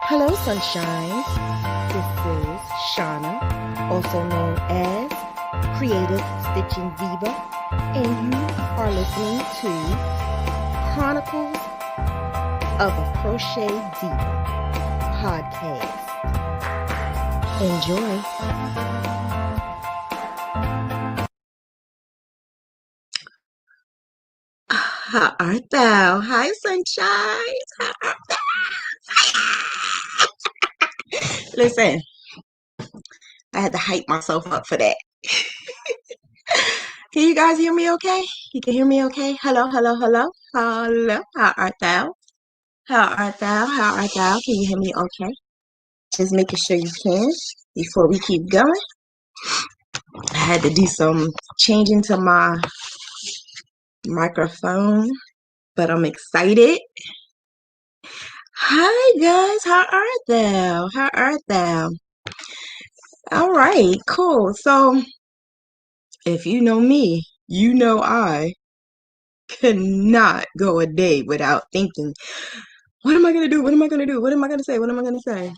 Hello, sunshine. This is Shauna, also known as Creative Stitching Diva, and you are listening to Chronicles of a Crochet Diva podcast. Enjoy. How art thou? Hi, sunshine. How art thou? Listen, I had to hype myself up for that. Can you guys hear me okay? You can hear me okay? Hello, hello, hello, hello. How art thou? How art thou? How art thou? Can you hear me okay? Just making sure you can before we keep going. I had to do some changing to my microphone, but I'm excited. Hi guys, how art thou? How art thou? All right, cool. So if you know me, you know I cannot go a day without thinking, what am I gonna do? What am I gonna do? What am I gonna say? What am I gonna say?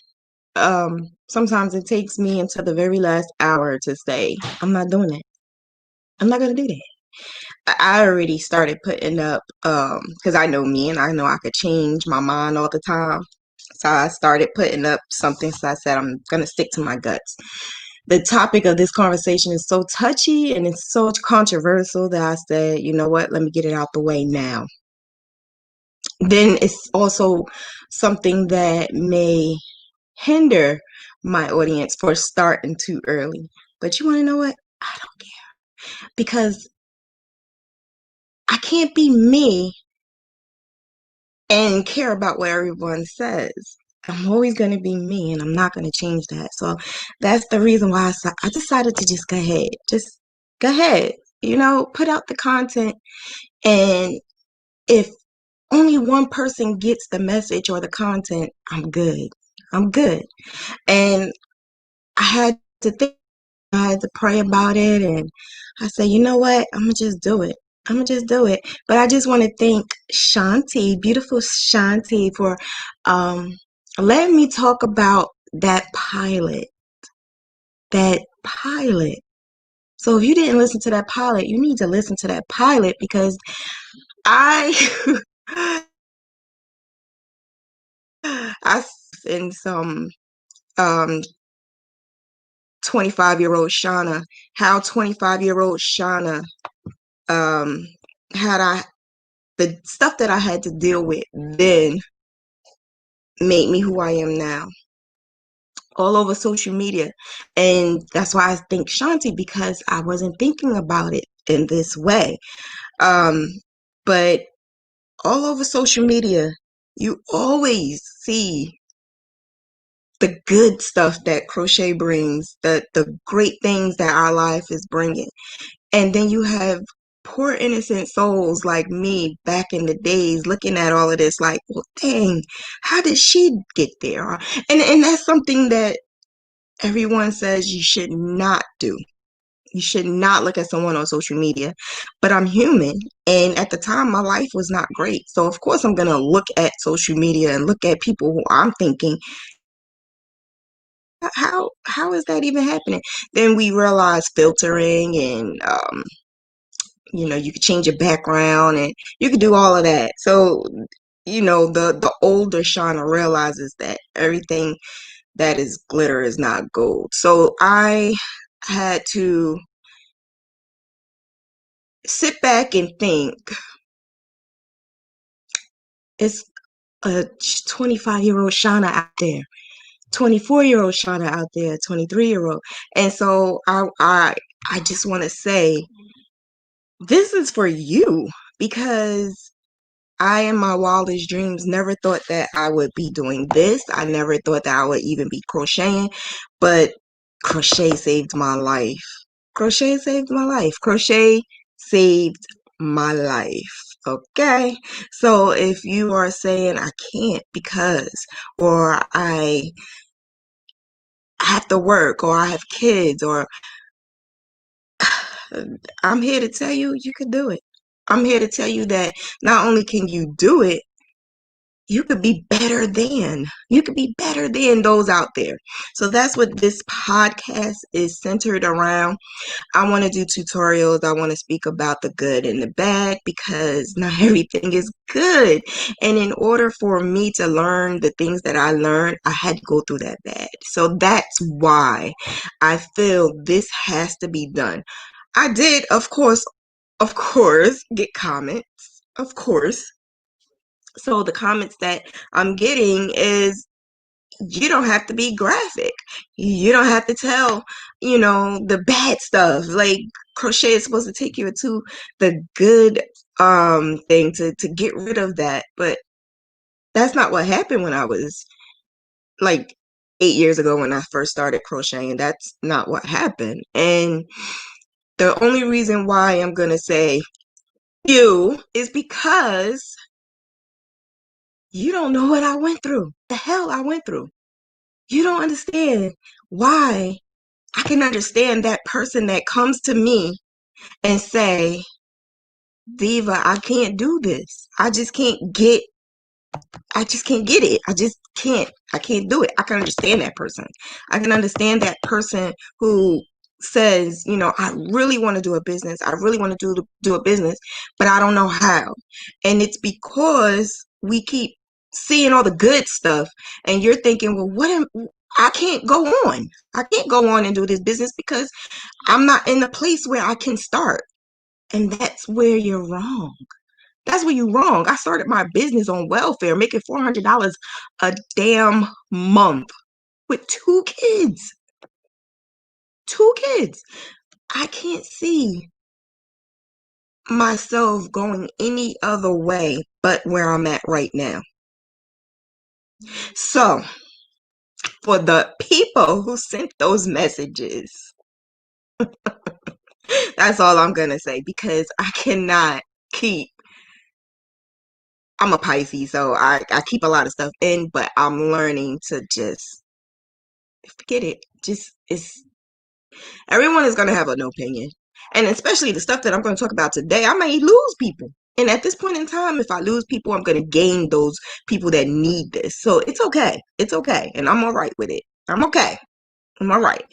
Sometimes it takes me until the very last hour to say, I'm not doing it. I'm not gonna do that. I already started putting up, because I know me and I know I could change my mind all the time. So I started putting up something. So I said, I'm gonna stick to my guts. The topic of this conversation is so touchy and it's so controversial that I said, you know what, let me get it out the way now. Then it's also something that may hinder my audience for starting too early. But you want to know what? I don't care because I can't be me and care about what everyone says. I'm always going to be me and I'm not going to change that. So that's the reason why I decided to just go ahead. Just go ahead. Put out the content. And if only one person gets the message or the content, I'm good. I'm good. And I had to think. I had to pray about it, and I said, you know what? I'm gonna just do it. I'm gonna just do it. But I just want to thank Shanti, beautiful Shanti, for um, letting me talk about that pilot. That pilot. So if you didn't listen to that pilot, you need to listen to that pilot because I I in some um 25-year-old Shauna, how 25-year-old Shauna um had I the stuff that I had to deal with then made me who I am now, all over social media. And that's why I think Shanti, because I wasn't thinking about it in this way. Um, but all over social media, you always see the good stuff that crochet brings, the great things that our life is bringing. And then you have poor innocent souls like me back in the days looking at all of this like, well, dang, how did she get there? And that's something that everyone says you should not do. You should not look at someone on social media. But I'm human. And at the time, my life was not great. So, of course, I'm going to look at social media and look at people who I'm thinking, how is that even happening? Then we realize filtering and you could change your background and you could do all of that. So, the older Shauna realizes that everything that is glitter is not gold. So I had to sit back and think, it's a 25-year-old Shauna out there, 24-year-old Shauna out there, 23-year-old. And so I just want to say, this is for you because I, in my wildest dreams, never thought that I would be doing this. I never thought that I would even be crocheting, but crochet saved my life. Crochet saved my life. Crochet saved my life. Okay. So if you are saying I can't because, or I have to work, or I have kids, or I'm here to tell you, you can do it. I'm here to tell you that not only can you do it, you could be better than. You could be better than those out there. So that's what this podcast is centered around. I want to do tutorials. I want to speak about the good and the bad because not everything is good. And in order for me to learn the things that I learned, I had to go through that bad. So that's why I feel this has to be done. I did, of course, get comments. Of course. So the comments that I'm getting is you don't have to be graphic. You don't have to tell, the bad stuff. Like crochet is supposed to take you to the good thing to get rid of that. But that's not what happened when I was like 8 years ago when I first started crocheting. That's not what happened. And the only reason why I'm gonna say you is because you don't know what I went through. The hell I went through. You don't understand why. I can understand that person that comes to me and say, Diva, I can't do this. I just can't get it. I just can't. I can't do it. I can understand that person. I can understand that person who says, I really want to do a business. I really want to do a business, but I don't know how. And it's because we keep seeing all the good stuff and you're thinking, well, I can't go on. I can't go on and do this business because I'm not in the place where I can start. And that's where you're wrong. That's where you're wrong. I started my business on welfare, making $400 a damn month with two kids. Two kids. I can't see myself going any other way but where I'm at right now. So, for the people who sent those messages, that's all I'm going to say because I cannot keep. I'm a Pisces, so I keep a lot of stuff in, but I'm learning to just forget it. Everyone is going to have an opinion. And especially the stuff that I'm going to talk about today, I may lose people. And at this point in time, if I lose people, I'm going to gain those people that need this. So it's okay. It's okay. And I'm all right with it. I'm okay. I'm all right.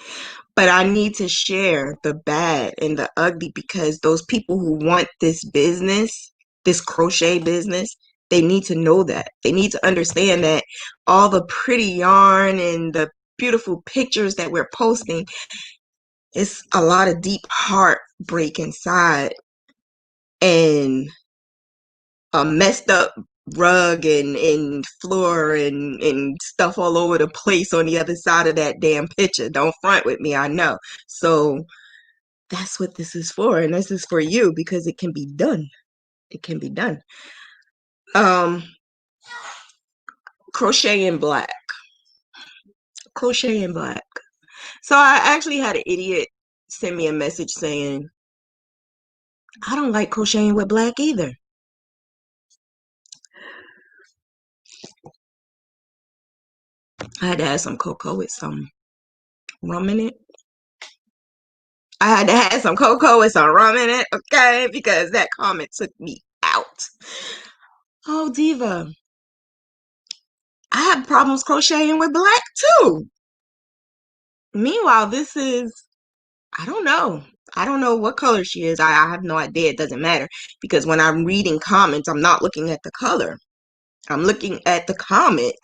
But I need to share the bad and the ugly because those people who want this business, this crochet business, they need to know that. They need to understand that all the pretty yarn and the beautiful pictures that we're posting, it's a lot of deep heartbreak inside and a messed up rug and floor and stuff all over the place on the other side of that damn picture. Don't front with me, I know. So that's what this is for, and this is for you because it can be done. It can be done. Crochet in black. Crochet in black. So I actually had an idiot send me a message saying, I don't like crocheting with black either. I had to add some cocoa with some rum in it. I had to add some cocoa with some rum in it, okay? Because that comment took me out. Oh, Diva, I have problems crocheting with black too. Meanwhile, this is, I don't know. I don't know what color she is. I have no idea. It doesn't matter. Because when I'm reading comments, I'm not looking at the color. I'm looking at the comment.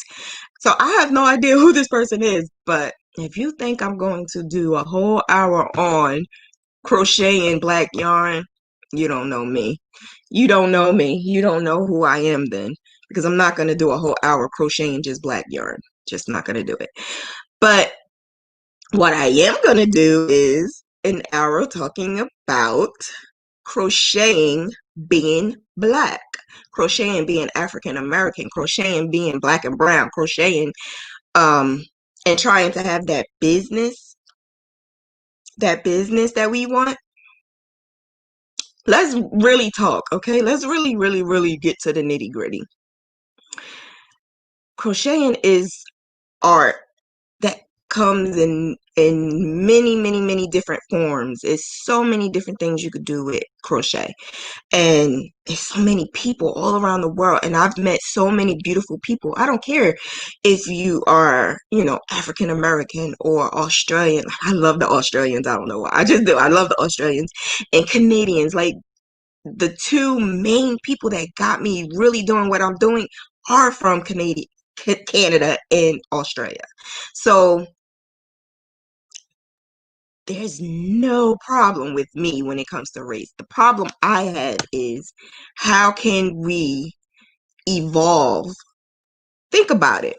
So I have no idea who this person is. But if you think I'm going to do a whole hour on crocheting black yarn, you don't know me. You don't know me. You don't know who I am then. Because I'm not going to do a whole hour crocheting just black yarn. Just not going to do it. But what I am going to do is an hour talking about crocheting being black, crocheting being African American, crocheting being black and brown, crocheting and trying to have that business that we want. Let's really talk, okay? Let's really, really, really get to the nitty gritty. Crocheting is art that comes in many different forms. It's so many different things you could do with crochet. And there's so many people all around the world, and I've met so many beautiful people. I don't care if you are, African American or Australian. I love the Australians. I don't know why. I just do. I love the Australians and Canadians. Like, the two main people that got me really doing what I'm doing are from Canada and Australia. So there's no problem with me when it comes to race. The problem I have is, how can we evolve? Think about it.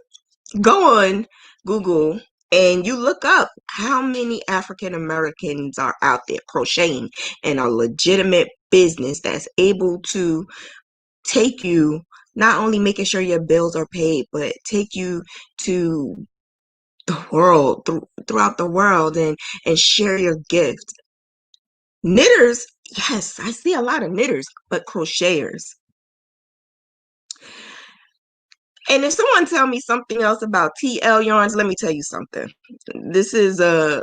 Go on Google and you look up how many African Americans are out there crocheting in a legitimate business that's able to take you, not only making sure your bills are paid, but take you to the world, throughout the world, and share your gift. Knitters, yes, I see a lot of knitters, but crocheters. And if someone tell me something else about TL yarns, let me tell you something. This is a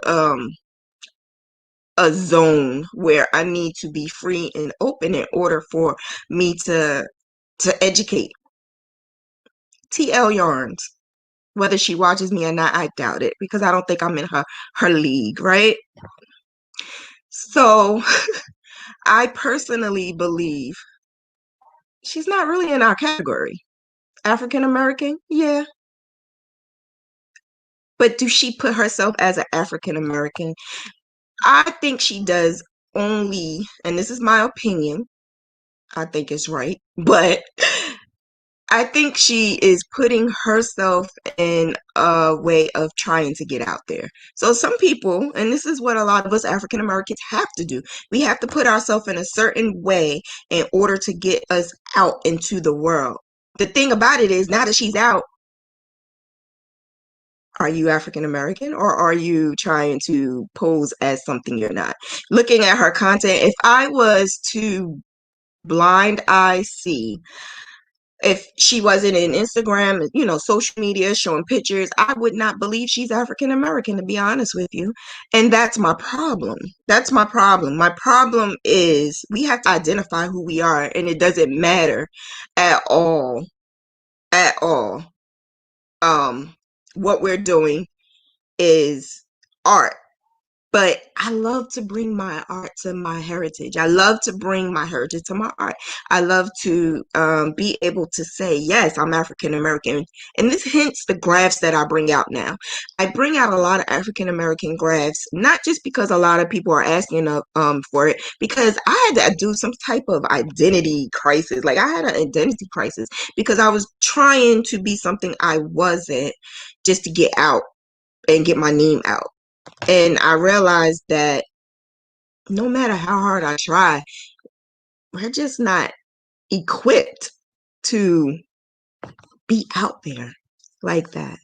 zone where I need to be free and open in order for me to educate. TL yarns. Whether she watches me or not, I doubt it, because I don't think I'm in her league, right? So I personally believe she's not really in our category. African American, yeah. But do she put herself as an African American? I think she does, only, and this is my opinion, I think it's right, but I think she is putting herself in a way of trying to get out there. So some people, and this is what a lot of us African Americans have to do, we have to put ourselves in a certain way in order to get us out into the world. The thing about it is, now that she's out, are you African American, or are you trying to pose as something you're not? Looking at her content, if I was to blind eye see, if she wasn't in Instagram, social media, showing pictures, I would not believe she's African American, to be honest with you. And that's my problem. That's my problem. My problem is, we have to identify who we are, and it doesn't matter at all, at all. What we're doing is art. But I love to bring my art to my heritage. I love to bring my heritage to my art. I love to be able to say, yes, I'm African American. And this hints the graphs that I bring out now. I bring out a lot of African American graphs, not just because a lot of people are asking for it, because I had to do some type of identity crisis. Like, I had an identity crisis because I was trying to be something I wasn't, just to get out and get my name out. And I realized that no matter how hard I try, we're just not equipped to be out there like that.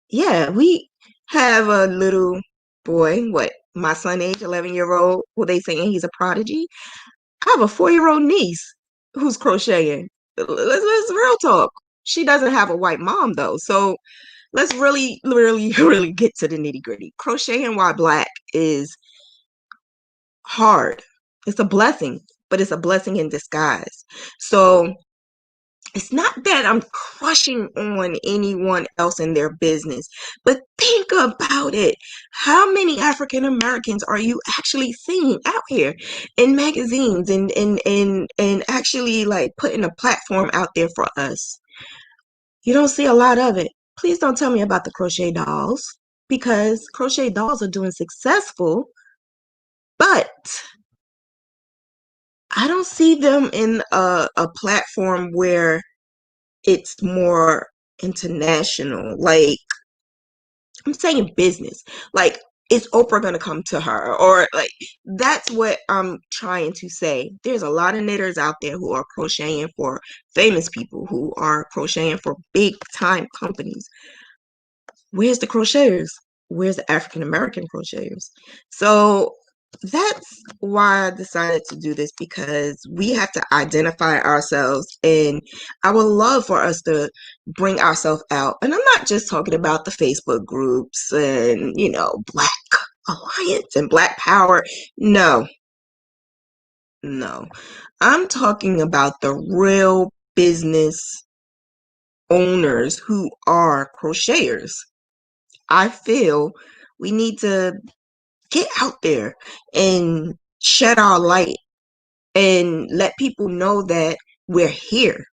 Yeah, we have a little boy, what, my son age, 11-year-old, well, they saying he's a prodigy. I have a 4-year-old niece who's crocheting. Let's real talk. She doesn't have a white mom, though. So let's really get to the nitty gritty. Crocheting while Black is hard. It's a blessing, but it's a blessing in disguise. So it's not that I'm crushing on anyone else in their business, but think about it. How many African Americans are you actually seeing out here in magazines, and actually, like, putting a platform out there for us? You don't see a lot of it. Please don't tell me about the crochet dolls, because crochet dolls are doing successful, but I don't see them in a platform where it's more international. Like, I'm saying business. Like, is Oprah gonna come to her? Or, like, that's what I'm trying to say. There's a lot of knitters out there who are crocheting for famous people, who are crocheting for big time companies. Where's the crocheters? Where's the African American crocheters? So that's why I decided to do this, because we have to identify ourselves, and I would love for us to bring ourselves out. And I'm not just talking about the Facebook groups and, Black Alliance and Black Power. No, no. I'm talking about the real business owners who are crocheters. I feel we need to get out there and shed our light and let people know that we're here.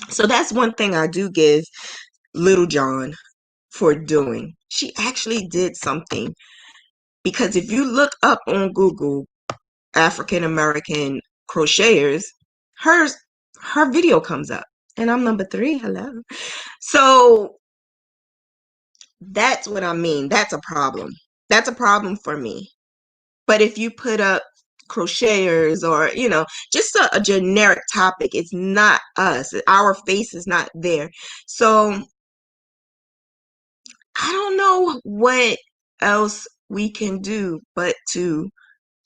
So that's one thing I do give Little John for doing. She actually did something, because if you look up on Google African American crocheters, hers her video comes up, and I'm number 3. Hello. So that's what I mean. That's a problem. That's a problem for me. But if you put up crocheters, or, just a generic topic, it's not us. Our face is not there. So I don't know what else we can do but to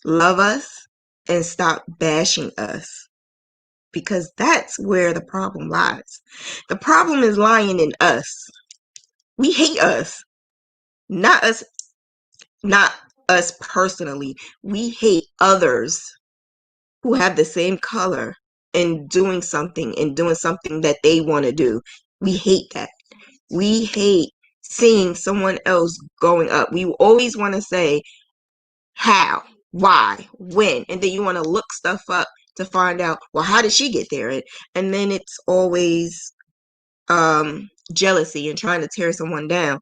love us and stop bashing us, because that's where the problem lies. The problem is lying in us. We hate us. Not us, not us personally. We hate others who have the same color and doing something that they want to do. We hate that. We hate seeing someone else going up. We always want to say how, why, when, and then you want to look stuff up to find out, well, how did she get there? And then it's always jealousy and trying to tear someone down.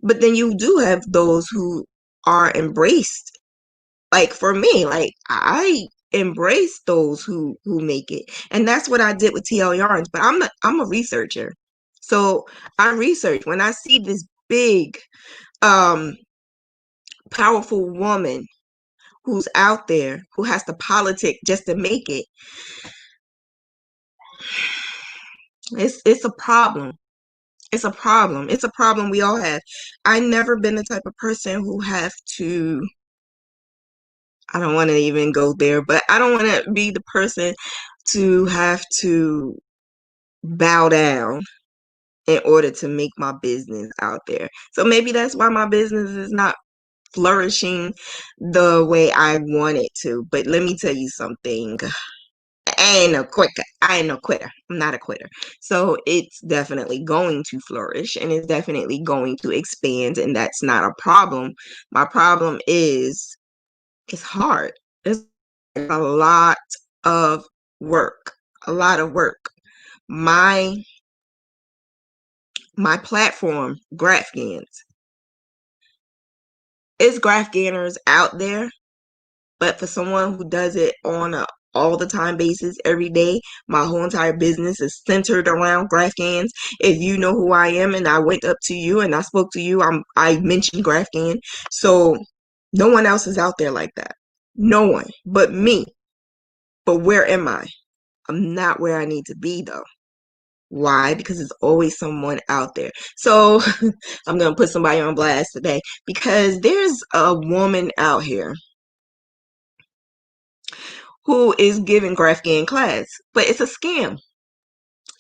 But then you do have those who are embraced. Like for me, like I embrace those who make it, and that's what I did with TL Yarns. But I'm a researcher, so I research. When I see this big, um, powerful woman who's out there who has to politic just to make it, it's a problem. It's a problem. It's a problem we all have. I never been the type of person who have to. I don't want to even go there, but I don't want to be the person to have to bow down in order to make my business out there. So maybe that's why my business is not flourishing the way I want it to. But let me tell you something. I ain't no quitter. I ain't no quitter. I'm not a quitter. So it's definitely going to flourish, and it's definitely going to expand, and that's not a problem. My problem is it's hard. It's a lot of work. A lot of work. My platform, GraphGans. It's GraphGanners out there, but for someone who does it on a all the time basis every day, my whole entire business is centered around GraphGans. If you know who I am and I went up to you and I spoke to you, I mentioned GraphGan. So no one else is out there like that. No one but me. But where am I? I'm not where I need to be though. Why? Because there's always someone out there. So I'm going to put somebody on blast today, because there's a woman out here who is giving GraphGan class, but it's a scam.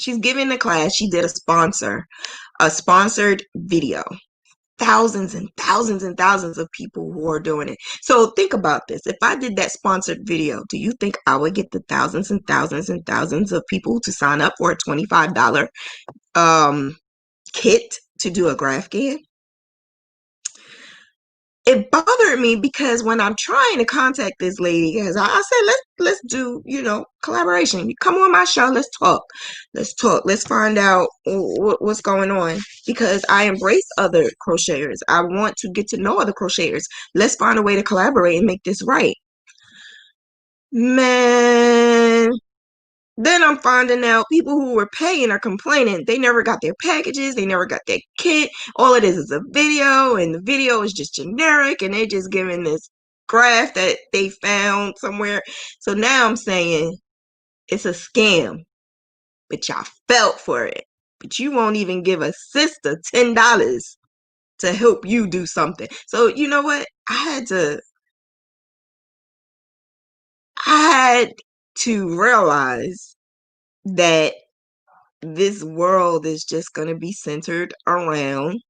She's giving the class. She did a sponsored video. Thousands and thousands and thousands of people who are doing it. So think about this. If I did that sponsored video, do you think I would get the thousands and thousands and thousands of people to sign up for a $25 kit to do a GraphGan? It bothered me, because when I'm trying to contact this lady, because I said let's do collaboration. You come on my show, let's talk, let's find out what's going on, because I embrace other crocheters. I want to get to know other crocheters. Let's find a way to collaborate and make this right. Man, then I'm finding out people who were paying are complaining. They never got their packages. They never got their kit. All it is a video, and the video is just generic, and they're just giving this graph that they found somewhere. So now I'm saying it's a scam, but y'all felt for it. But you won't even give a sister $10 to help you do something. So you know what? I had to had to realize that this world is just going to be centered around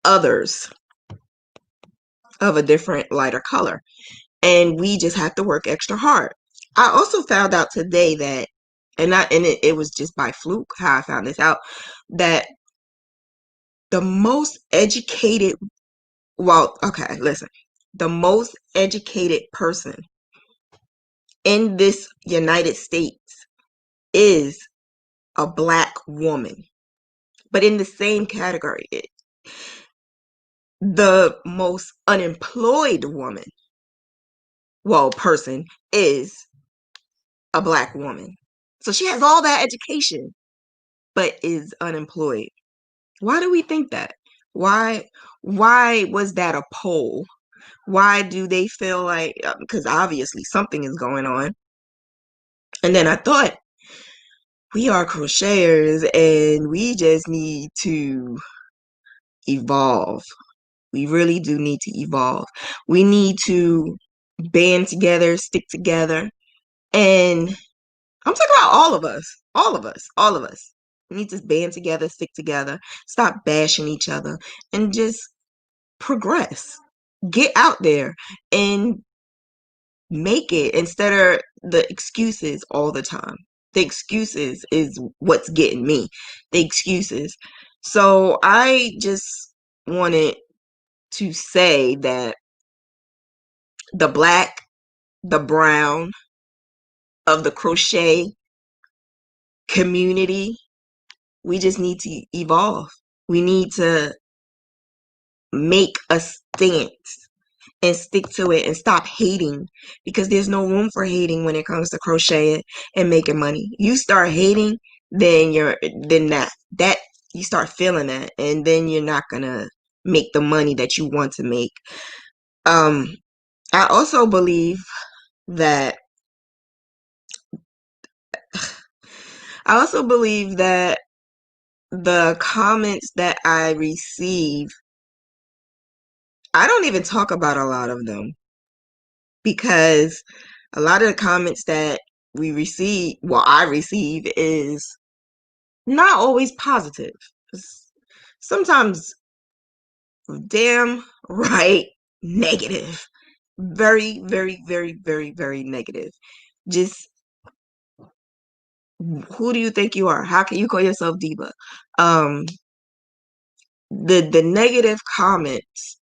others of a different lighter color. And we just have to work extra hard. I also found out today that, it was just by fluke how I found this out, that the most educated, the most educated person in this United States is a Black woman. But in the same category, the most unemployed person is a Black woman. So she has all that education, but is unemployed. Why do we think that? Why was that a poll? Why do they feel like, because obviously something is going on. And then I thought, we are crocheters and we just need to evolve. We really do need to evolve. We need to band together, stick together. And I'm talking about all of us, all of us, all of us. We need to band together, stick together, stop bashing each other, and just progress. Get out there and make it instead of the excuses all the time. The excuses is what's getting me. The excuses. So I just wanted to say that the Black, the brown of the crochet community, we just need to evolve. We need to make a stance and stick to it and stop hating, because there's no room for hating when it comes to crocheting and making money. You start hating, then that you start feeling that, and then you're not gonna make the money that you want to make. I also believe that the comments that I receive, I don't even talk about a lot of them, because a lot of the comments that I receive is not always positive. Sometimes damn right negative. Very, very, very, very, very negative. Just, who do you think you are? How can you call yourself diva? The negative comments,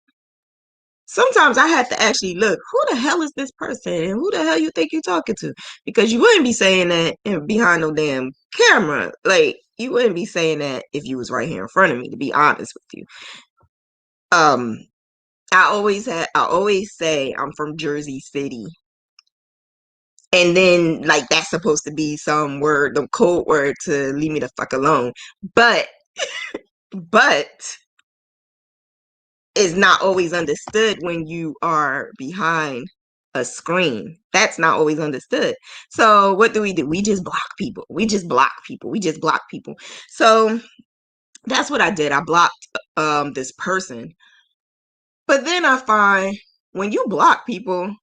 sometimes I have to actually look, who the hell is this person and who the hell you think you're talking to? Because you wouldn't be saying that behind no damn camera. Like, you wouldn't be saying that if you was right here in front of me, to be honest with you. I always say I'm from Jersey City. And then, like, that's supposed to be some word, the code word to leave me the fuck alone. But is not always understood when you are behind a screen. That's not always understood. So what do? We just block people. We just block people. We just block people. So that's what I did. I blocked this person. But then I find when you block people,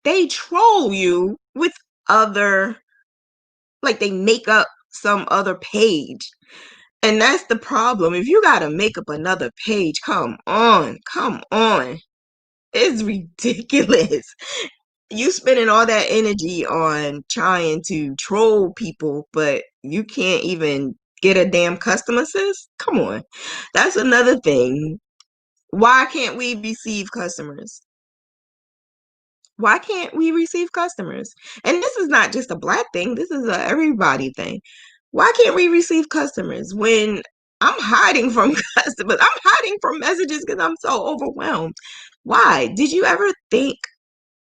they troll you with other, like, they make up some other page. And that's the problem. If you gotta make up another page, come on, come on. It's ridiculous. You spending all that energy on trying to troll people, but you can't even get a damn customer, sis? Come on. That's another thing. Why can't we receive customers? Why can't we receive customers? And this is not just a Black thing. This is a everybody thing. Why can't we receive customers when I'm hiding from customers? I'm hiding from messages because I'm so overwhelmed. Why? Did you ever think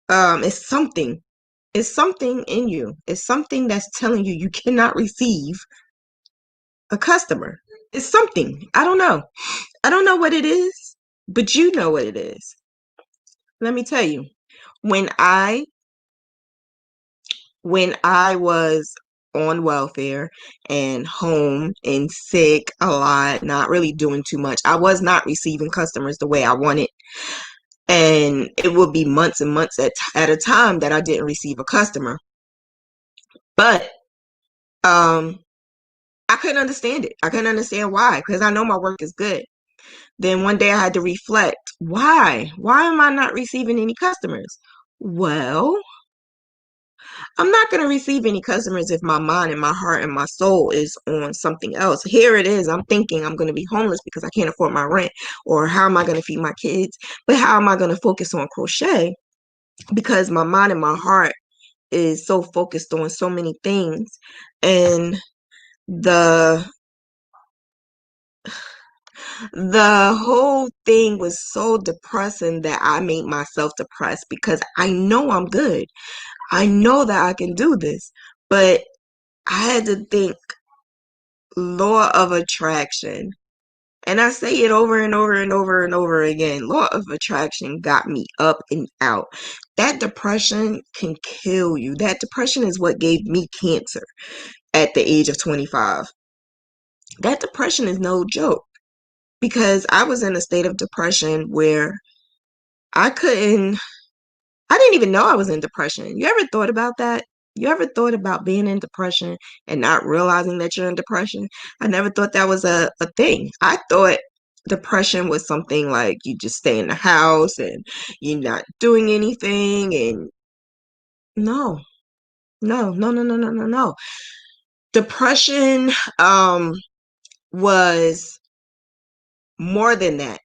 it's something? It's something in you. It's something that's telling you you cannot receive a customer. It's something. I don't know. I don't know what it is, but you know what it is. Let me tell you. When I was on welfare and home and sick a lot, not really doing too much, I was not receiving customers the way I wanted. And it would be months and months at a time that I didn't receive a customer. But um, I couldn't understand it. I couldn't understand why, because I know my work is good. Then one day I had to reflect, why? Why am I not receiving any customers? Well, I'm not going to receive any customers if my mind and my heart and my soul is on something else. Here it is. I'm thinking I'm going to be homeless because I can't afford my rent, or how am I going to feed my kids? But how am I going to focus on crochet? Because my mind and my heart is so focused on so many things. And the the whole thing was so depressing that I made myself depressed, because I know I'm good. I know that I can do this. But I had to think law of attraction. And I say it over and over and over and over again. Law of attraction got me up and out. That depression can kill you. That depression is what gave me cancer at the age of 25. That depression is no joke, because I was in a state of depression where I couldn't, I didn't even know I was in depression. You ever thought about that? You ever thought about being in depression and not realizing that you're in depression? I never thought that was a thing. I thought depression was something like you just stay in the house and you're not doing anything. And no, no, no, no, no, no, no, no. Depression was more than that,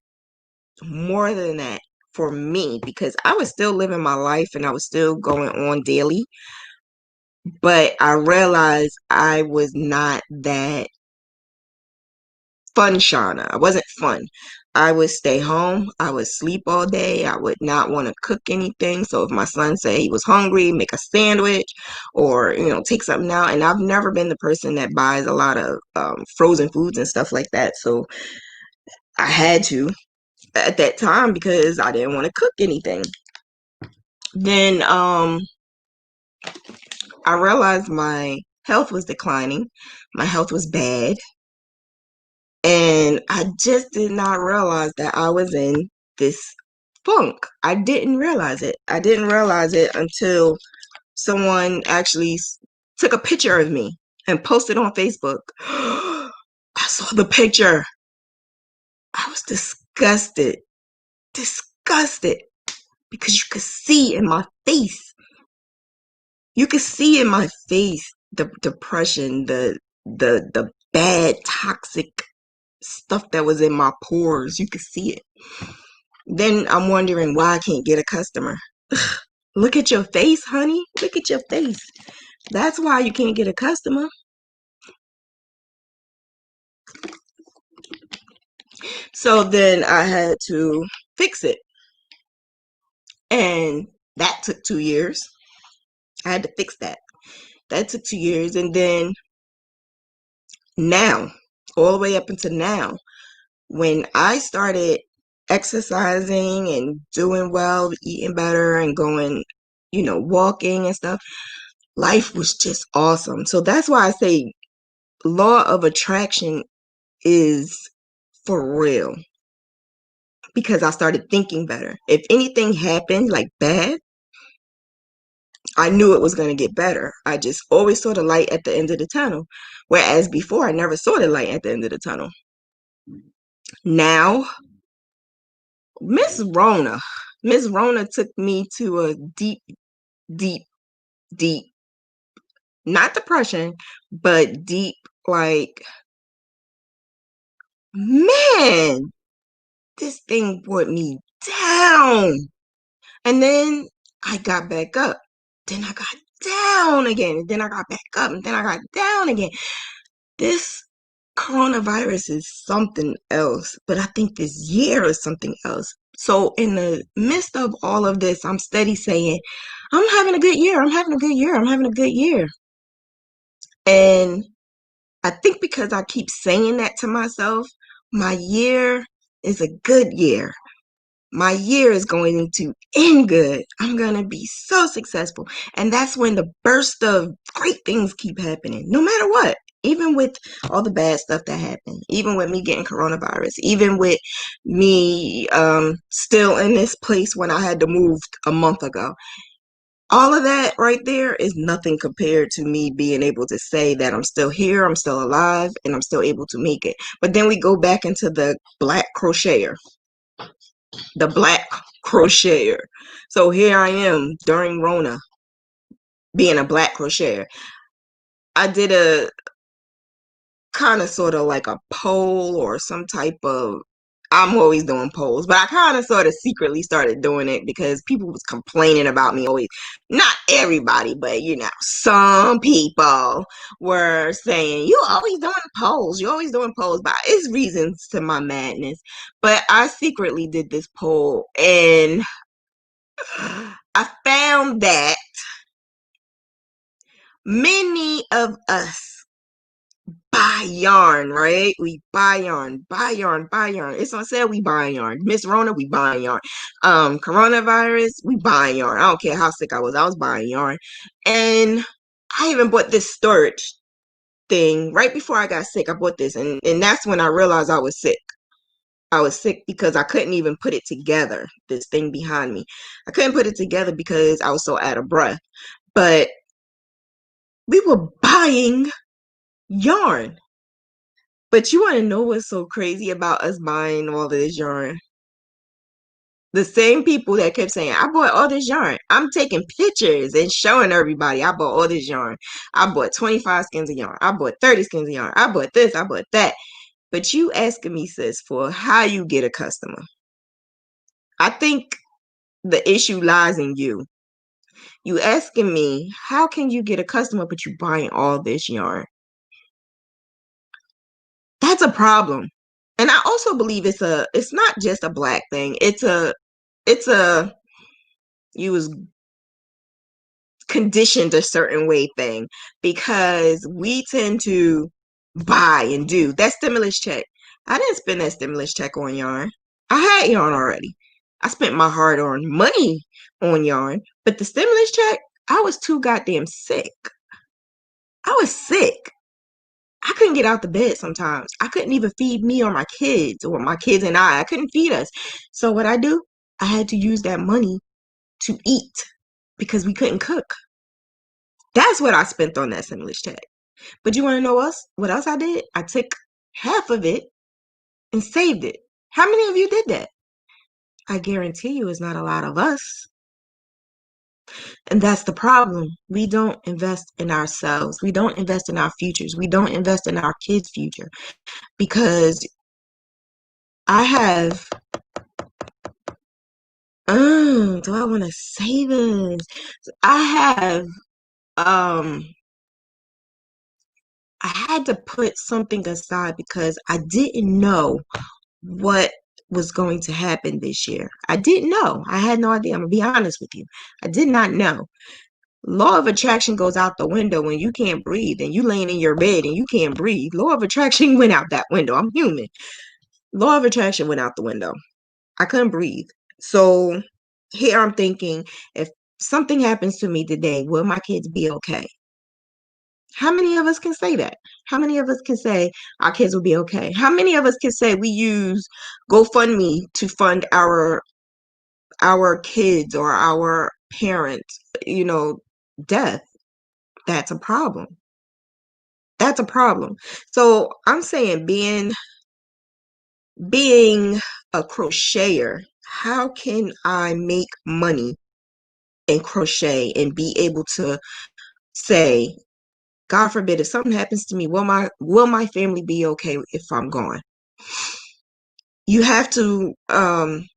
more than that for me, because I was still living my life and I was still going on daily. But I realized I was not that fun Shauna. I wasn't fun. I would stay home. I would sleep all day. I would not want to cook anything. So if my son said he was hungry, make a sandwich, or take something out. And I've never been the person that buys a lot of frozen foods and stuff like that. So I had to at that time because I didn't want to cook anything. Then I realized my health was declining. My health was bad. And I just did not realize that I was in this funk. I didn't realize it. I didn't realize it until someone actually took a picture of me and posted on Facebook. I saw the picture. I was disgusted. Disgusted. Because you could see in my face. You could see in my face the depression, the bad toxic stuff that was in my pores. You could see it. Then I'm wondering why I can't get a customer. Look at your face, honey. Look at your face. That's why you can't get a customer. So then I had to fix it. And that took 2 years. I had to fix that. That took 2 years. And then now, all the way up until now, when I started exercising and doing well, eating better and going, walking and stuff, life was just awesome. So that's why I say law of attraction is for real, because I started thinking better. If anything happened like bad, I knew it was going to get better. I just always saw the light at the end of the tunnel. Whereas before, I never saw the light at the end of the tunnel. Now, Miss Rona, Miss Rona took me to a deep, deep, deep, not depression, but deep, like, man, this thing brought me down. And then I got back up. Then I got down again. And then I got back up. And then I got down again. This coronavirus is something else. But I think this year is something else. So in the midst of all of this, I'm steady saying, I'm having a good year. I'm having a good year. I'm having a good year. And I think because I keep saying that to myself, my year is a good year. My year is going to end good. I'm going to be so successful. And that's when the burst of great things keep happening, no matter what. Even with all the bad stuff that happened, even with me getting coronavirus, even with me still in this place when I had to move a month ago. All of that right there is nothing compared to me being able to say that I'm still here, I'm still alive, and I'm still able to make it. But then we go back into the black crocheter, the black crocheter. So here I am during Rona being a black crocheter. I did a kind of sort of like a poll or some type of, I'm always doing polls, but I kind of sort of secretly started doing it because people was complaining about me always. Not everybody, but some people were saying, you always doing polls, you always doing polls. But it's reasons to my madness. But I secretly did this poll, and I found that many of us buy yarn, right? We buy yarn, buy yarn, buy yarn. It's on sale, we buy yarn. Miss Rona, we buy yarn. Coronavirus, we buy yarn. I don't care how sick I was buying yarn. And I even bought this storage thing right before I got sick. I bought this, and that's when I realized I was sick. I was sick because I couldn't even put it together, this thing behind me. I couldn't put it together because I was so out of breath. But we were buying yarn. But you want to know what's so crazy about us buying all this yarn? The same people that kept saying, I bought all this yarn. I'm taking pictures and showing everybody I bought all this yarn. I bought 25 skins of yarn. I bought 30 skins of yarn. I bought this. I bought that. But you asking me, sis, for how you get a customer. I think the issue lies in you. You asking me, how can you get a customer, but you buying all this yarn? That's a problem. And I also believe it's not just a black thing. It's a you was conditioned a certain way thing, because we tend to buy and do that stimulus check. I didn't spend that stimulus check on yarn. I had yarn already. I spent my hard-earned money on yarn, but the stimulus check, I was too goddamn sick. I was sick. I couldn't get out the bed sometimes. I couldn't even feed me or my kids, or my kids and I couldn't feed us. So what I do, I had to use that money to eat because we couldn't cook. That's what I spent on that stimulus check. But you want to know what else I did? I took half of it and saved it. How many of you did that? I guarantee you it's not a lot of us. And that's the problem. We don't invest in ourselves. We don't invest in our futures. We don't invest in our kids' future. Because I have, do I want to say this? I have, um, I had to put something aside because I didn't know what was going to happen this year. I didn't know. I had no idea. I'm gonna be honest with you. I did not know. Law of attraction goes out the window when you can't breathe and you laying in your bed and you can't breathe. Law of attraction went out that window. I'm human. Law of attraction went out the window. I couldn't breathe. So here I'm thinking, if something happens to me today, will my kids be okay? How many of us can say that? How many of us can say our kids will be okay? How many of us can say we use GoFundMe to fund our kids or our parents, death? That's a problem. That's a problem. So I'm saying being a crocheter, how can I make money and crochet and be able to say, God forbid, if something happens to me, will my family be okay if I'm gone? You have to, and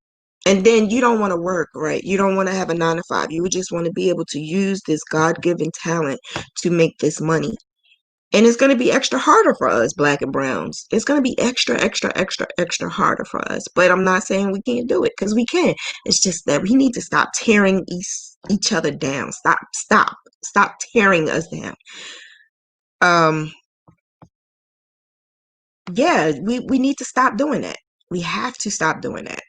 then you don't want to work, right? You don't want to have a 9 to 5. You just want to be able to use this God-given talent to make this money. And it's going to be extra harder for us, black and browns. It's going to be extra, extra, extra, extra harder for us. But I'm not saying we can't do it, because we can. It's just that we need to stop tearing each other down. Stop tearing us down. Yeah, we need to stop doing that. We have to stop doing that.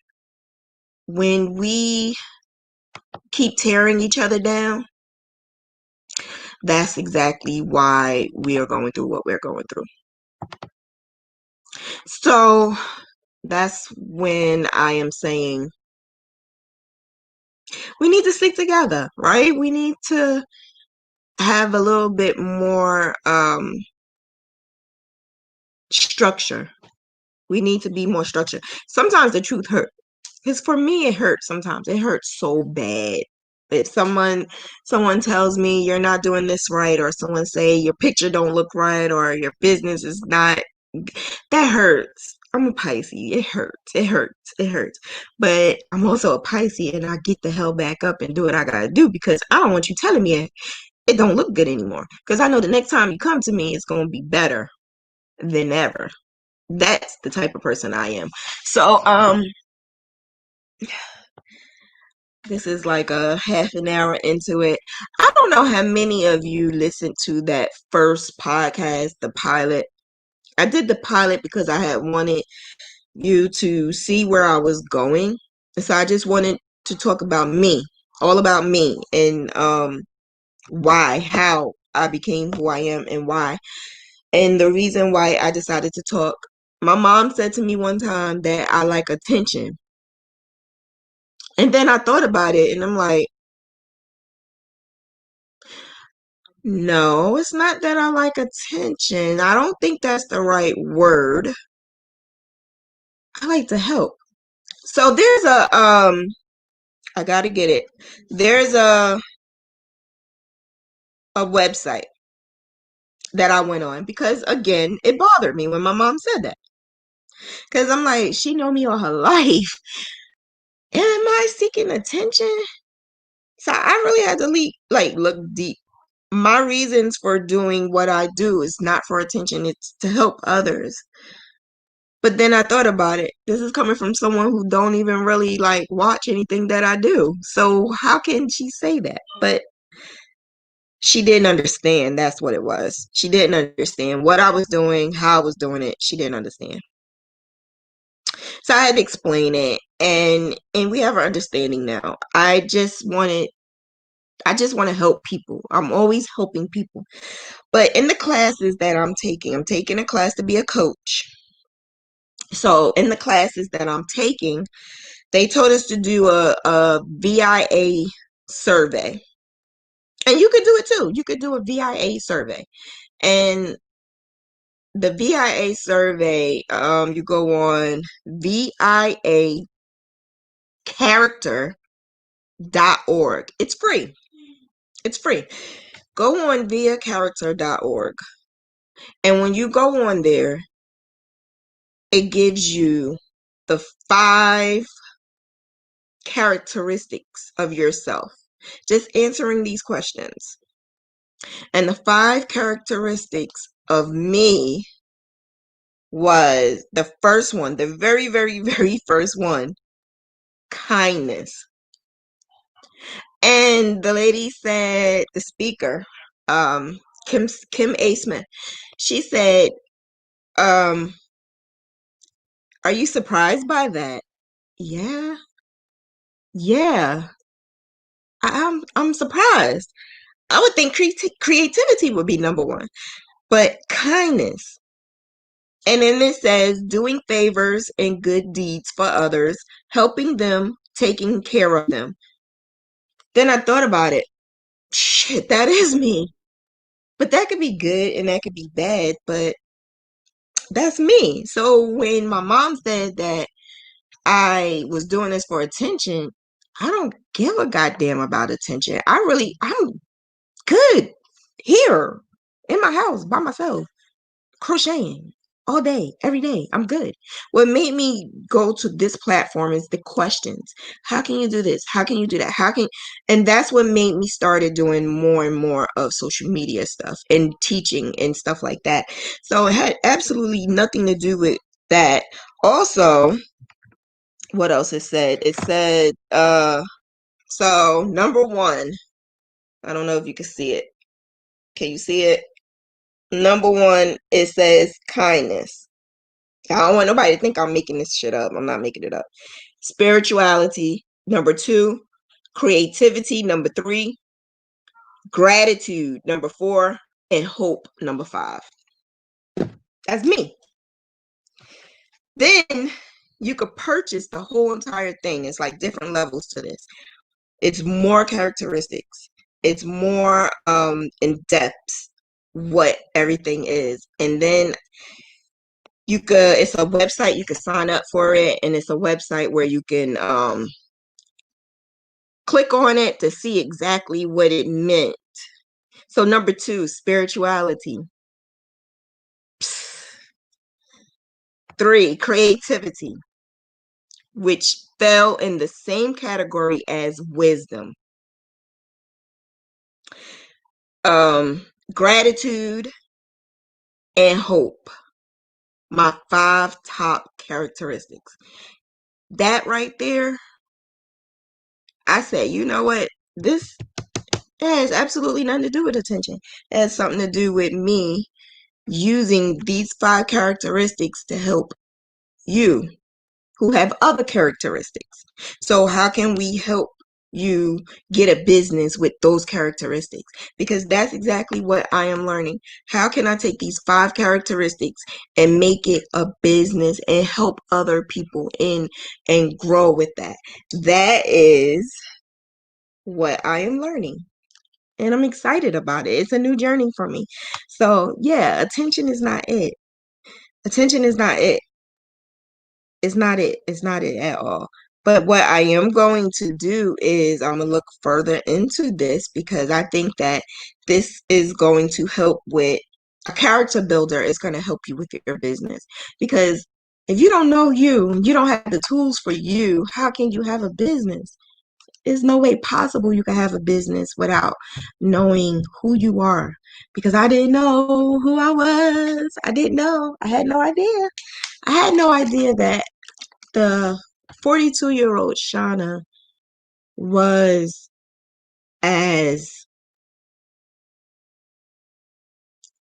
When we keep tearing each other down, that's exactly why we are going through what we're going through. So that's when I am saying we need to stick together, right? We need to have a little bit more structure. We need to be more structured. Sometimes the truth hurts. Because for me, it hurts sometimes. It hurts so bad. If someone tells me you're not doing this right, or someone say your picture don't look right, or your business is not, that hurts. I'm a Pisces. It hurts. It hurts. It hurts. But I'm also a Pisces, and I get the hell back up and do what I gotta do, because I don't want you telling me it don't look good anymore. Because I know the next time you come to me, it's gonna be better than ever. That's the type of person I am. So this is like a half an hour into it. I don't know how many of you listened to that first podcast, the pilot. I did the pilot because I had wanted you to see where I was going. And so I just wanted to talk about me, all about me, and why, how I became who I am, and why. And the reason why I decided to talk. My mom said to me one time that I like attention. And then I thought about it, and I'm like, no, it's not that I like attention. I don't think that's the right word. I like to help. So there's a I gotta get it. There's a website that I went on because, again, it bothered me when my mom said that. Because I'm like, she know me all her life. Am I seeking attention? So I really had to look deep. My reasons for doing what I do is not for attention, it's to help others. But then I thought about it. This is coming from someone who don't even really like watch anything that I do. So how can she say that? But she didn't understand. That's what it was. She didn't understand what I was doing, how I was doing it. She didn't understand. So I had to explain it, and we have our understanding now. I just want to help people. I'm always helping people. But in the classes that I'm taking a class to be a coach. So in the classes that I'm taking, they told us to do a VIA survey. And you could do it too. You could do a VIA survey. And the VIA survey, you go on viacharacter.org. It's free. It's free. Go on viacharacter.org. And when you go on there, it gives you the 5 characteristics of yourself. Just answering these questions. And the 5 characteristics of me was the first one, the very, very, very first one, kindness. And the lady said, the speaker, Kim A. Smith, she said, are you surprised by that? Yeah. Yeah. I'm surprised. I would think creativity would be number 1, but kindness. And then it says doing favors and good deeds for others, helping them, taking care of them. Then I thought about it. Shit, that is me. But that could be good and that could be bad, but that's me. So when my mom said that I was doing this for attention, I don't give a goddamn about attention. I'm good here in my house by myself, crocheting all day, every day. I'm good. What made me go to this platform is the questions. How can you do this? How can you do that? And that's what made me started doing more and more of social media stuff and teaching and stuff like that. So it had absolutely nothing to do with that. Also, what else it said? It said, so number 1, I don't know if you can see it. Can you see it? Number 1, it says kindness. I don't want nobody to think I'm making this shit up. I'm not making it up. Spirituality, number 2. Creativity, number 3. Gratitude, number 4, and hope, number 5. That's me. Then you could purchase the whole entire thing. It's like different levels to this. It's more characteristics. It's more in depth what everything is. And then it's a website, you can sign up for it, and it's a website where you can click on it to see exactly what it meant. So number 2, spirituality. 3, creativity, which fell in the same category as wisdom. Gratitude and hope. My 5 top characteristics. That right there, I said, you know what? This has absolutely nothing to do with attention. It has something to do with me using these 5 characteristics to help you who have other characteristics. So how can we help you get a business with those characteristics? Because that's exactly what I am learning. How can I take these 5 characteristics and make it a business and help other people in and grow with that? That is what I am learning. And I'm excited about it. It's a new journey for me. So yeah, attention is not it. Attention is not it. It's not it. It's not it at all. But what I am going to do is I'm going to look further into this because I think that this is going to help with a character builder. Is going to help you with your business. Because if you don't know you don't have the tools for you, how can you have a business? There's no way possible you can have a business without knowing who you are. Because I didn't know who I was. I didn't know. I had no idea. I had no idea that the 42-year-old Shauna was as,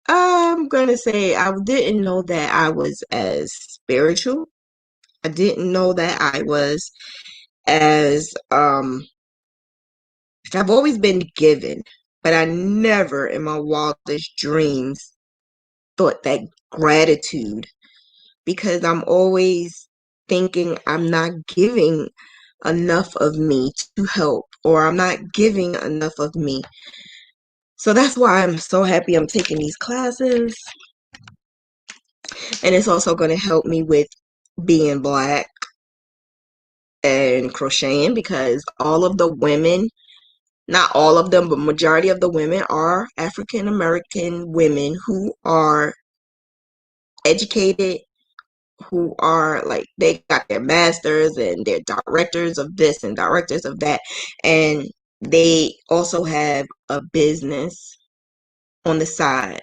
I'm going to say, I didn't know that I was as spiritual. I didn't know that I was as, I've always been given, but I never in my wildest dreams thought that gratitude, because I'm always thinking I'm not giving enough of me to help, or I'm not giving enough of me. So that's why I'm so happy I'm taking these classes. And it's also going to help me with being Black and crocheting, because all of the women, not all of them, but majority of the women are African American women who are educated, who are like, they got their masters and they're directors of this and directors of that, and they also have a business on the side.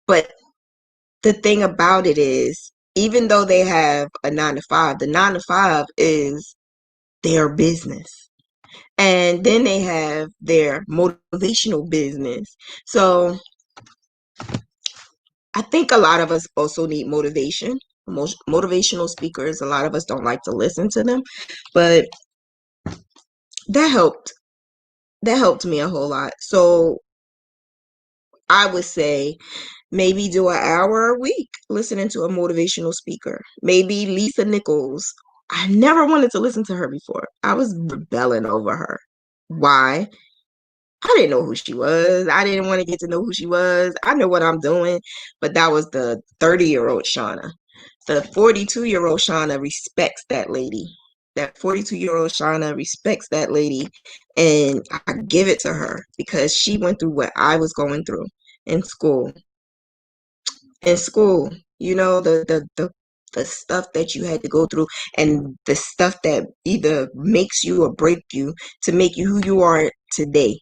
But the thing about it is, even though they have a 9 to 5, the 9 to 5 is their business. And then they have their motivational business. So I think a lot of us also need motivation. Motivational speakers, a lot of us don't like to listen to them, but that helped. That helped me a whole lot. So I would say maybe do an hour a week listening to a motivational speaker. Maybe Lisa Nichols. I never wanted to listen to her before. I was rebelling over her. Why? I didn't know who she was. I didn't want to get to know who she was. I know what I'm doing, but that was the 30-year-old Shauna. The 42-year-old Shauna respects that lady. That 42-year-old Shauna respects that lady, and I give it to her because she went through what I was going through in school. In school, you know, the stuff that you had to go through, and the stuff that either makes you or break you to make you who you are today.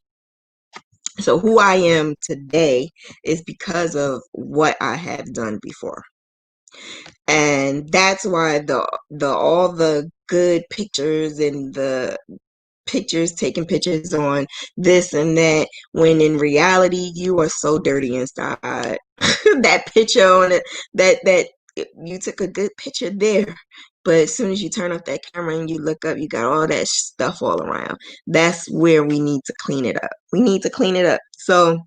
So who I am today is because of what I have done before. And that's why the all the good pictures and the pictures, taking pictures on this and that, when in reality you are so dirty inside. That picture on it, that you took a good picture there, But as soon as you turn off that camera and you look up, you got all that stuff all around. That's where we need to clean it up. We need to clean it up. So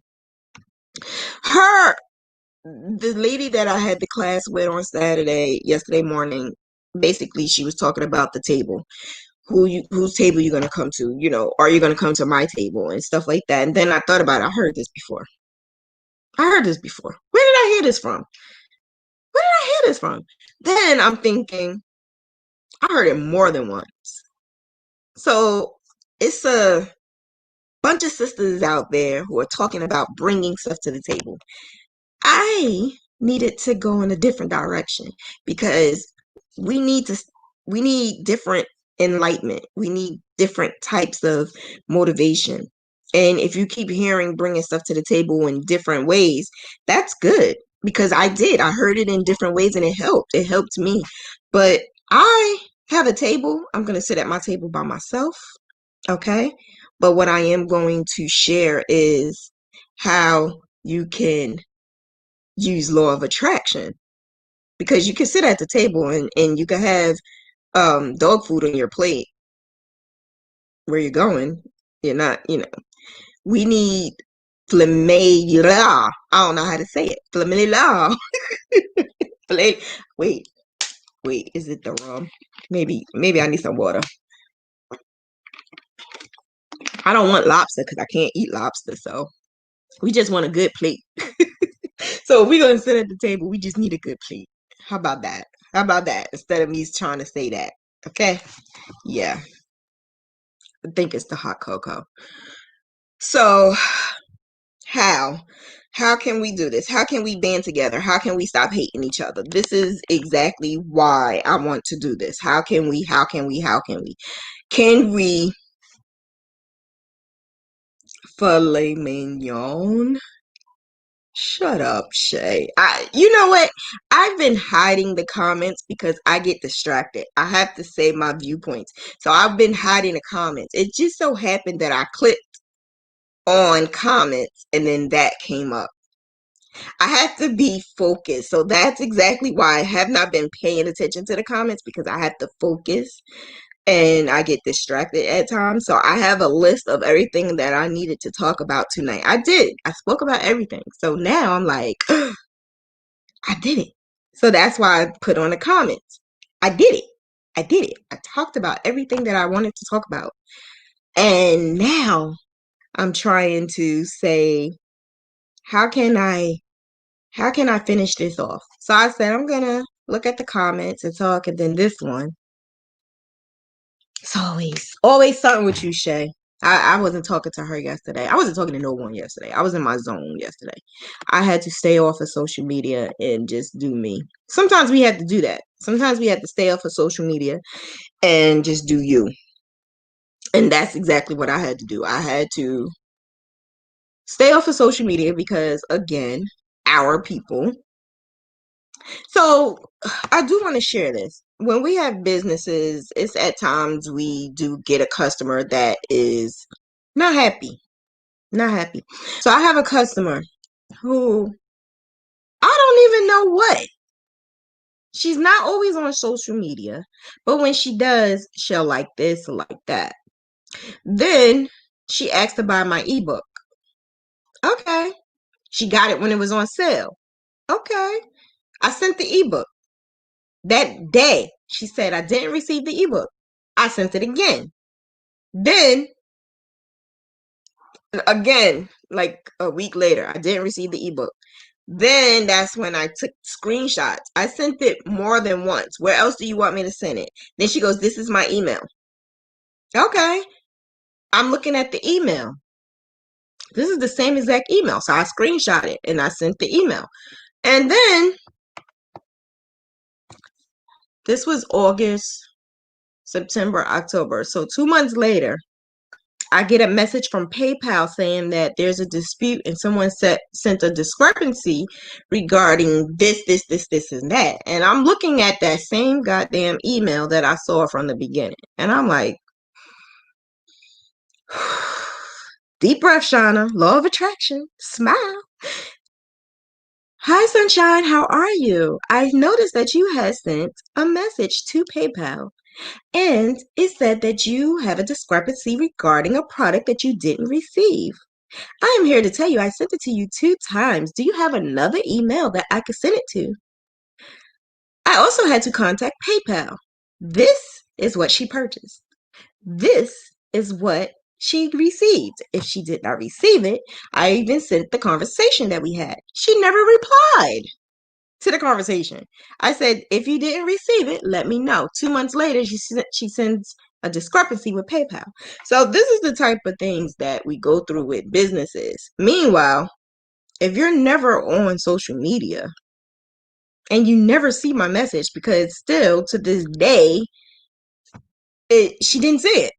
the lady that I had the class with on yesterday morning, basically she was talking about the table. Whose table you gonna come to? Are you gonna come to my table and stuff like that? And then I thought about it. I heard this before. Where did I hear this from? Where did I hear this from? Then I'm thinking, I heard it more than once. So it's a bunch of sisters out there who are talking about bringing stuff to the table. I needed to go in a different direction because we need to we need different enlightenment. We need different types of motivation. And if you keep hearing bringing stuff to the table in different ways, that's good because I heard it in different ways and it helped me. But I have a table. I'm going to sit at my table by myself. Okay. But what I am going to share is how you can use law of attraction because you can sit at the table and you can have dog food on your plate where you're going. You're not, we need flamellar. I don't know how to say it. Flamellar. Wait, is it the rum? Maybe I need some water. I don't want lobster because I can't eat lobster, so we just want a good plate. So if we're gonna sit at the table, we just need a good plate. How about that? Instead of me trying to say that. Okay? Yeah. I think it's the hot cocoa. So how can we do this? How can we band together? How can we stop hating each other? This is exactly why I want to do this. How can we filet mignon? Shut up, Shay. You know what? I've been hiding the comments because I get distracted. I have to say my viewpoints. So I've been hiding the comments. It just so happened that I clicked on comments and then that came up. I have to be focused. So that's exactly why I have not been paying attention to the comments because I have to focus and I get distracted at times. So I have a list of everything that I needed to talk about tonight. I did. I spoke about everything. So now I'm like, I did it. So that's why I put on the comments. I did it. I talked about everything that I wanted to talk about. And now I'm trying to say, how can I finish this off? So I said, I'm going to look at the comments and talk. And then this one, it's always something with you, Shay. I wasn't talking to her yesterday. I wasn't talking to no one yesterday. I was in my zone yesterday. I had to stay off of social media and just do me. Sometimes we had to do that. Sometimes we had to stay off of social media and just do you. And that's exactly what I had to do. I had to stay off of social media because, again, our people. So I do want to share this. When we have businesses, it's at times we do get a customer that is not happy. Not happy. So I have a customer who I don't even know what. She's not always on social media, but when she does, she'll like this or like that. Then she asked to buy my ebook. Okay. She got it when it was on sale. Okay. I sent the ebook. That day, she said, I didn't receive the ebook. I sent it again. Then, again, like a week later, I didn't receive the ebook. Then that's when I took screenshots. I sent it more than once. Where else do you want me to send it? Then she goes, this is my email. Okay. I'm looking at the email. This is the same exact email. So I screenshot it and I sent the email. And then this was August, September, October. So 2 months later, I get a message from PayPal saying that there's a dispute and someone sent a discrepancy regarding this, and that. And I'm looking at that same goddamn email that I saw from the beginning. And I'm like, deep breath, Shauna, law of attraction, smile. Hi, Sunshine. How are you? I've noticed that you had sent a message to PayPal, and it said that you have a discrepancy regarding a product that you didn't receive. I am here to tell you I sent it to you 2 times. Do you have another email that I could send it to? I also had to contact PayPal. This is what she purchased. This is what she received. If she did not receive it, I even sent the conversation that we had. She never replied to the conversation. I said, if you didn't receive it, let me know. 2 months later, she sends a discrepancy with PayPal. So this is the type of things that we go through with businesses. Meanwhile, if you're never on social media and you never see my message, because still to this day, she didn't see it.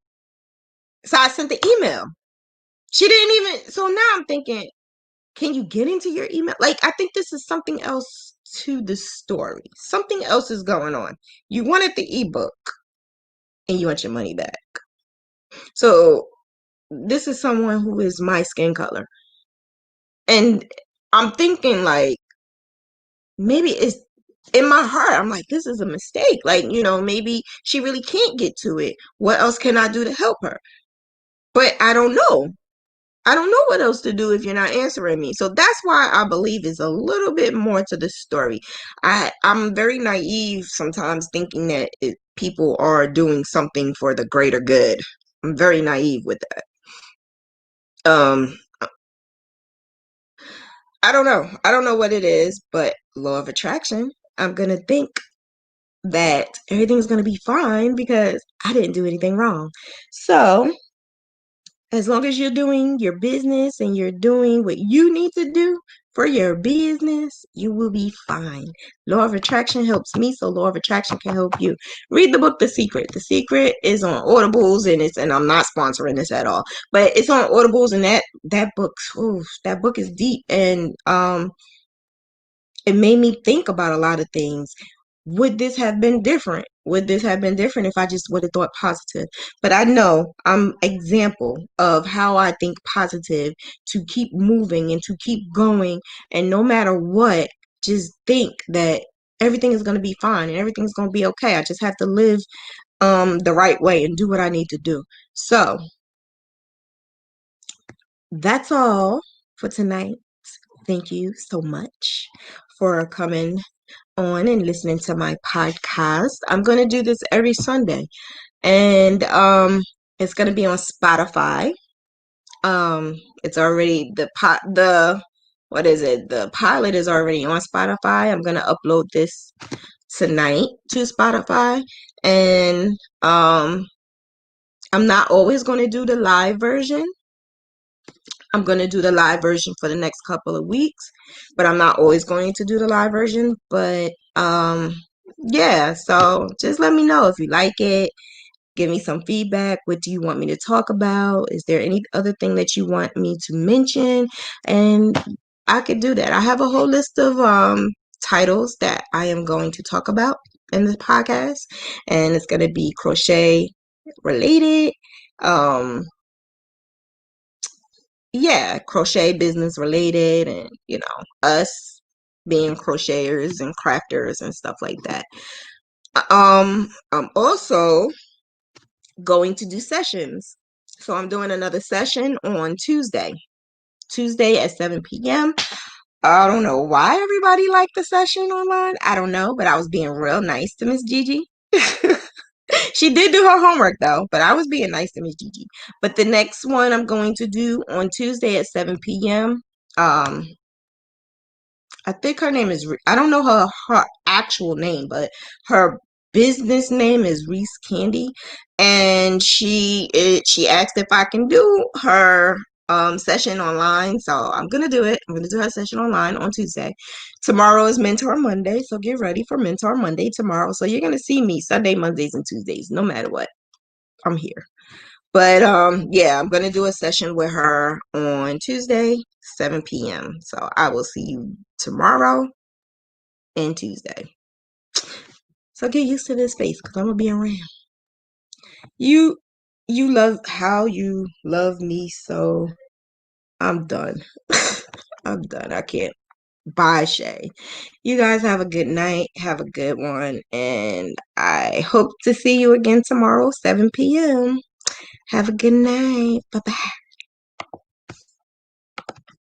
So I sent the email. She didn't even. So now I'm thinking, can you get into your email? Like, I think this is something else to the story. Something else is going on. You wanted the ebook and you want your money back. So this is someone who is my skin color. And I'm thinking like maybe it's in my heart. I'm like, this is a mistake. Like, maybe she really can't get to it. What else can I do to help her? But I don't know. I don't know what else to do if you're not answering me. So that's why I believe is a little bit more to the story. I'm very naive sometimes thinking that people are doing something for the greater good. I'm very naive with that. Um, I don't know. I don't know what it is, but law of attraction. I'm gonna think that everything's gonna be fine because I didn't do anything wrong. So as long as you're doing your business and you're doing what you need to do for your business, you will be fine. Law of attraction helps me, so law of attraction can help you. Read the book The Secret. The Secret is on Audibles, and I'm not sponsoring this at all, but it's on Audibles, and that book is deep, and it made me think about a lot of things. Would this have been different? Would this have been different if I just would have thought positive? But I know I'm example of how I think positive, to keep moving and to keep going, and no matter what, just think that everything is going to be fine and everything's going to be okay. I just have to live the right way and do what I need to do. So that's all for tonight. Thank you so much for coming on and listening to my podcast. I'm going to do this every Sunday, and it's going to be on Spotify. It's already the what is it? The pilot is already on Spotify. I'm going to upload this tonight to Spotify, and I'm not always going to do the live version. I'm going to do the live version for the next couple of weeks, but I'm not always going to do the live version. But yeah, so just let me know if you like it. Give me some feedback. What do you want me to talk about? Is there any other thing that you want me to mention? And I could do that. I have a whole list of titles that I am going to talk about in the podcast, and it's going to be crochet related. Um, yeah, crochet business related, and us being crocheters and crafters and stuff like that. I'm also going to do sessions. So I'm doing another session on Tuesday at 7 p.m. I don't know why everybody liked the session online. I don't know, but I was being real nice to Miss Gigi. She did do her homework though, but I was being nice to Miss Gigi. But the next one I'm going to do on Tuesday at 7 p.m. Um, I think her name is, I don't know her actual name, but her business name is Reese Candy, and she asked if I can do her session online. So I'm gonna do it. I'm gonna do her session online on Tuesday. Tomorrow is Mentor Monday, so get ready for Mentor Monday tomorrow. So you're gonna see me Sunday, Mondays, and Tuesdays, no matter what. I'm here. But yeah, I'm gonna do a session with her on Tuesday, 7 p.m. So I will see you tomorrow and Tuesday. So get used to this face because I'm gonna be around. You love how you love me, so I'm done. I'm done. I can't. Bye, Shay. You guys have a good night. Have a good one. And I hope to see you again tomorrow, 7 p.m. Have a good night. Bye bye.